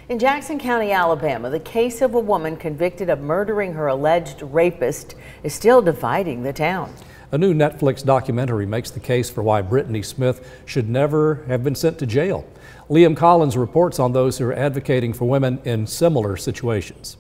In Jackson County, Alabama, the case of a woman convicted of murdering her alleged rapist is still dividing the town. A new Netflix documentary makes the case for why Brittany Smith should never have been sent to jail. Liam Collins reports on those who are advocating for women in similar situations.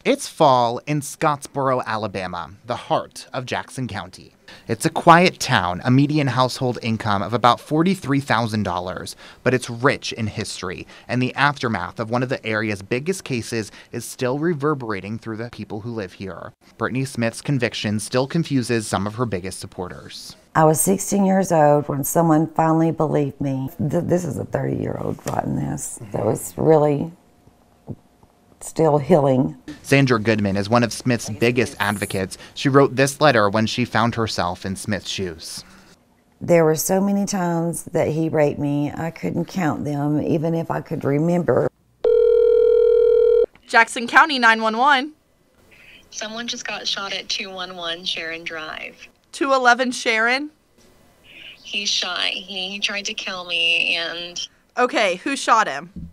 It's fall in Scottsboro, Alabama, the heart of Jackson County. It's a quiet town, a median household income of about $43,000, but it's rich in history, and the aftermath of one of the area's biggest cases is still reverberating through the people who live here. Brittany Smith's conviction still confuses some of her biggest supporters. I was 16 years old when someone finally believed me. This is a 30-year-old writing this. That was really still healing. Sandra Goodman is one of Smith's biggest advocates. She wrote this letter when she found herself in Smith's shoes. There were so many times that he raped me, I couldn't count them, even if I could remember. Jackson County 911. Someone just got shot at 211 Sharon Drive. 211 Sharon? He's shot. He tried to kill me, and... Okay, who shot him?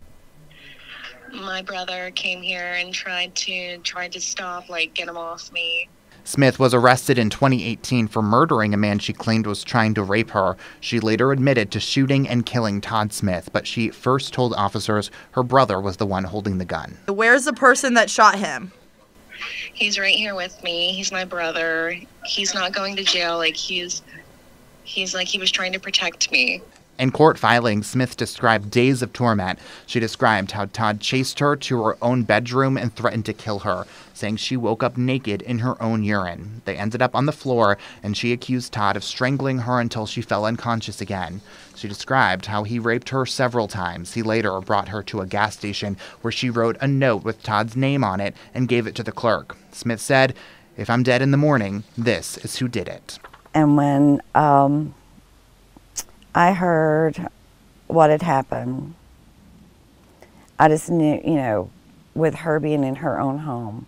My brother came here and tried to stop, get him off me. Smith was arrested in 2018 for murdering a man she claimed was trying to rape her. She later admitted to shooting and killing Todd Smith, but she first told officers her brother was the one holding the gun. Where's the person that shot him? He's right here with me. He's my brother. He's not going to jail. He was trying to protect me. In court filings, Smith described days of torment. She described how Todd chased her to her own bedroom and threatened to kill her, saying she woke up naked in her own urine. They ended up on the floor, and she accused Todd of strangling her until she fell unconscious again. She described how he raped her several times. He later brought her to a gas station where she wrote a note with Todd's name on it and gave it to the clerk. Smith said, "If I'm dead in the morning, this is who did it." And when I heard what had happened, I just knew, with her being in her own home,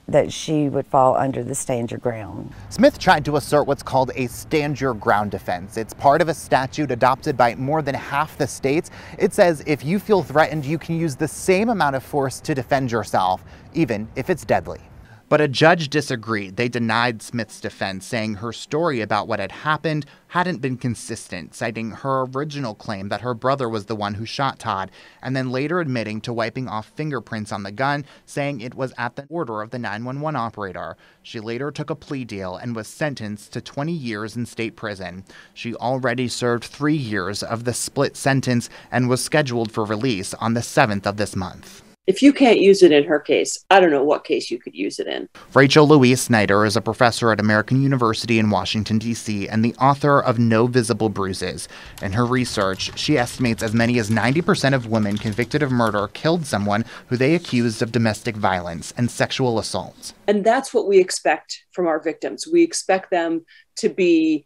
that she would fall under the stand your ground. Smith tried to assert what's called a stand your ground defense. It's part of a statute adopted by more than half the states. It says if you feel threatened, you can use the same amount of force to defend yourself, even if it's deadly. But a judge disagreed. They denied Smith's defense, saying her story about what had happened hadn't been consistent, citing her original claim that her brother was the one who shot Todd, and then later admitting to wiping off fingerprints on the gun, saying it was at the order of the 911 operator. She later took a plea deal and was sentenced to 20 years in state prison. She already served 3 years of the split sentence and was scheduled for release on the 7th of this month. If you can't use it in her case, I don't know what case you could use it in. Rachel Louise Snyder is a professor at American University in Washington, D.C., and the author of No Visible Bruises. In her research, she estimates as many as 90% of women convicted of murder killed someone who they accused of domestic violence and sexual assault. And that's what we expect from our victims. We expect them to be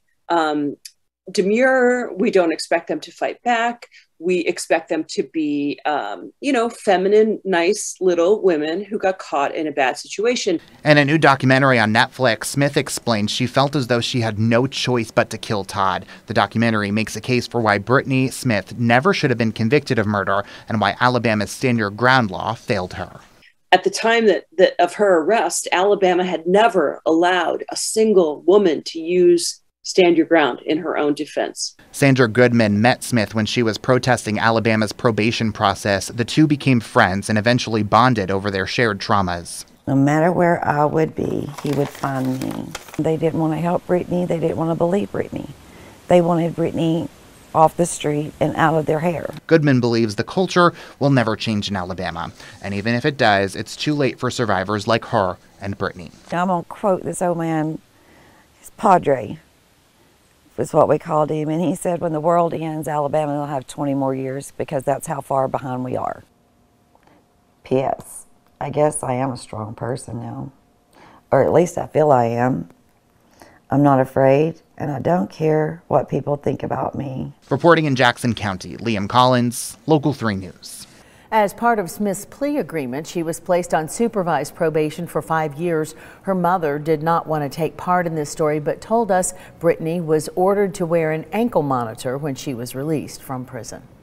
demure. We don't expect them to fight back. We expect them to be, feminine, nice little women who got caught in a bad situation. In a new documentary on Netflix, Smith explains she felt as though she had no choice but to kill Todd. The documentary makes a case for why Brittany Smith never should have been convicted of murder and why Alabama's stand your ground law failed her. At the time of her arrest, Alabama had never allowed a single woman to use stand your ground in her own defense. Sandra Goodman met Smith when she was protesting Alabama's probation process. The two became friends and eventually bonded over their shared traumas. No matter where I would be, he would find me. They didn't want to help Brittany. They didn't want to believe Brittany. They wanted Brittany off the street and out of their hair. Goodman believes the culture will never change in Alabama. And even if it does, it's too late for survivors like her and Brittany. I'm going to quote this old man, his padre, is what we called him, and he said when the world ends, Alabama will have 20 more years because that's how far behind we are. P.S. I guess I am a strong person now, or at least I feel I am. I'm not afraid, and I don't care what people think about me. Reporting in Jackson County, Liam Collins, Local 3 News. As part of Smith's plea agreement, she was placed on supervised probation for 5 years. Her mother did not want to take part in this story, but told us Brittany was ordered to wear an ankle monitor when she was released from prison.